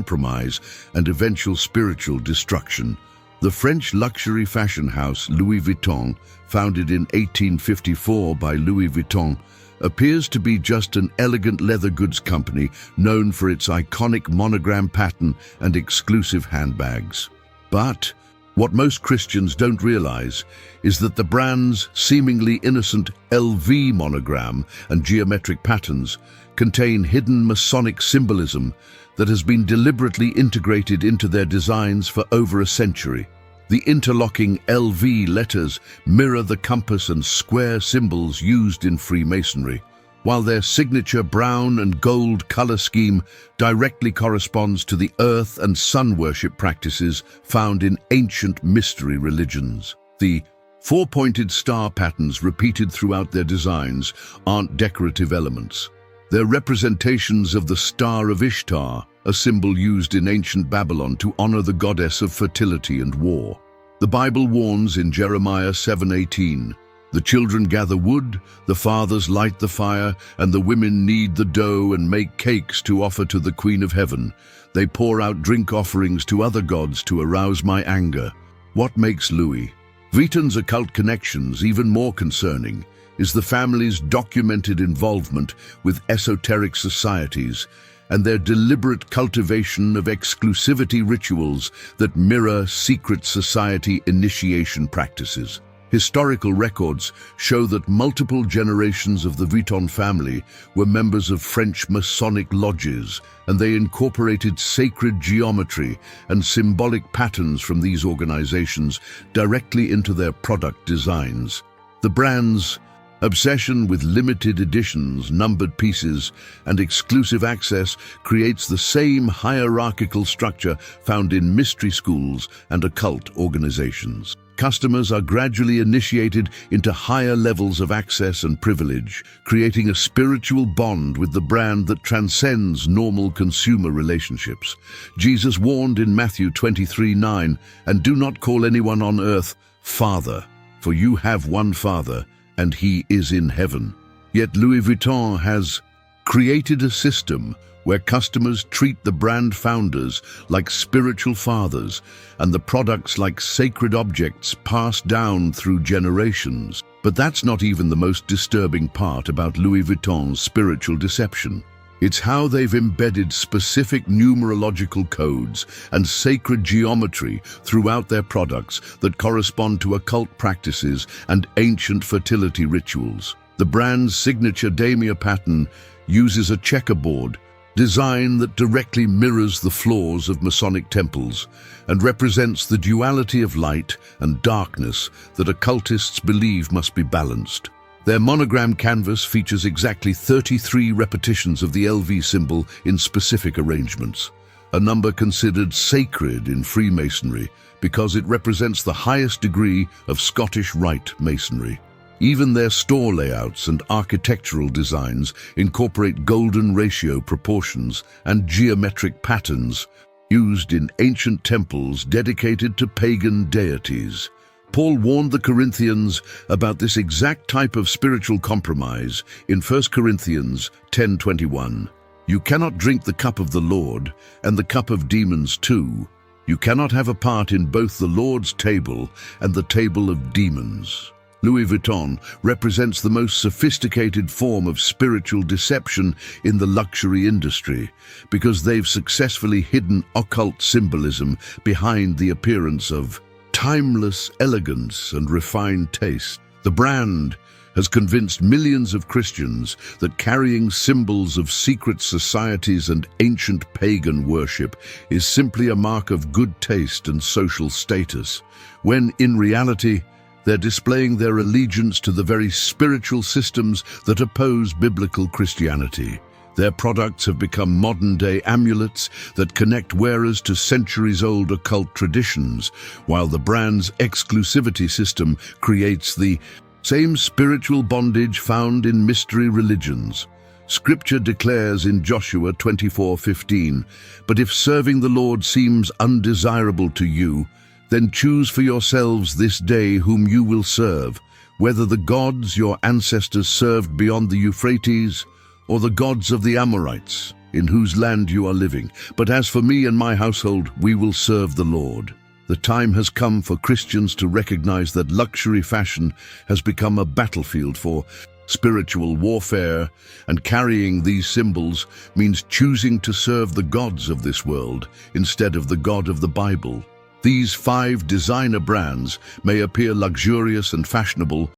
compromise and eventual spiritual destruction. The French luxury fashion house Louis Vuitton, founded in 1854 by Louis Vuitton, appears to be just an elegant leather goods company known for its iconic monogram pattern and exclusive handbags. But what most Christians don't realize is that the brand's seemingly innocent LV monogram and geometric patterns contain hidden Masonic symbolism that has been deliberately integrated into their designs for over a century. The interlocking LV letters mirror the compass and square symbols used in Freemasonry, while their signature brown and gold color scheme directly corresponds to the earth and sun worship practices found in ancient mystery religions. The four-pointed star patterns repeated throughout their designs aren't decorative elements. They're representations of the Star of Ishtar, a symbol used in ancient Babylon to honor the goddess of fertility and war. The Bible warns in Jeremiah 7:18, "The children gather wood, the fathers light the fire, and the women knead the dough and make cakes to offer to the Queen of Heaven. They pour out drink offerings to other gods to arouse my anger." What makes Louis Vuitton's occult connections even more concerning is the family's documented involvement with esoteric societies and their deliberate cultivation of exclusivity rituals that mirror secret society initiation practices. Historical records show that multiple generations of the Vuitton family were members of French Masonic lodges, and they incorporated sacred geometry and symbolic patterns from these organizations directly into their product designs. The brand's obsession with limited editions, numbered pieces, and exclusive access creates the same hierarchical structure found in mystery schools and occult organizations. Customers are gradually initiated into higher levels of access and privilege, creating a spiritual bond with the brand that transcends normal consumer relationships. Jesus warned in Matthew 23:9, "And do not call anyone on earth Father, for you have one Father, and he is in heaven." Yet Louis Vuitton has created a system where customers treat the brand founders like spiritual fathers and the products like sacred objects passed down through generations. But that's not even the most disturbing part about Louis Vuitton's spiritual deception. It's how they've embedded specific numerological codes and sacred geometry throughout their products that correspond to occult practices and ancient fertility rituals. The brand's signature damier pattern uses a checkerboard design that directly mirrors the floors of Masonic temples and represents the duality of light and darkness that occultists believe must be balanced. Their monogram canvas features exactly 33 repetitions of the LV symbol in specific arrangements, a number considered sacred in Freemasonry because it represents the highest degree of Scottish Rite Masonry. Even their store layouts and architectural designs incorporate golden ratio proportions and geometric patterns used in ancient temples dedicated to pagan deities. Paul warned the Corinthians about this exact type of spiritual compromise in 1 Corinthians 10:21. "You cannot drink the cup of the Lord and the cup of demons too. You cannot have a part in both the Lord's table and the table of demons." Louis Vuitton represents the most sophisticated form of spiritual deception in the luxury industry because they've successfully hidden occult symbolism behind the appearance of timeless elegance and refined taste. The brand has convinced millions of Christians that carrying symbols of secret societies and ancient pagan worship is simply a mark of good taste and social status, when in reality, they're displaying their allegiance to the very spiritual systems that oppose biblical Christianity. Their products have become modern-day amulets that connect wearers to centuries-old occult traditions, while the brand's exclusivity system creates the same spiritual bondage found in mystery religions. Scripture declares in Joshua 24:15, "But if serving the Lord seems undesirable to you, then choose for yourselves this day whom you will serve, whether the gods your ancestors served beyond the Euphrates or the gods of the Amorites." in whose land you are living, but as for me and my household, we will serve the Lord. The time has come for Christians to recognize that luxury fashion has become a battlefield for spiritual warfare, and carrying these symbols means choosing to serve the gods of this world instead of the God of the Bible. These 5 designer brands may appear luxurious and fashionable,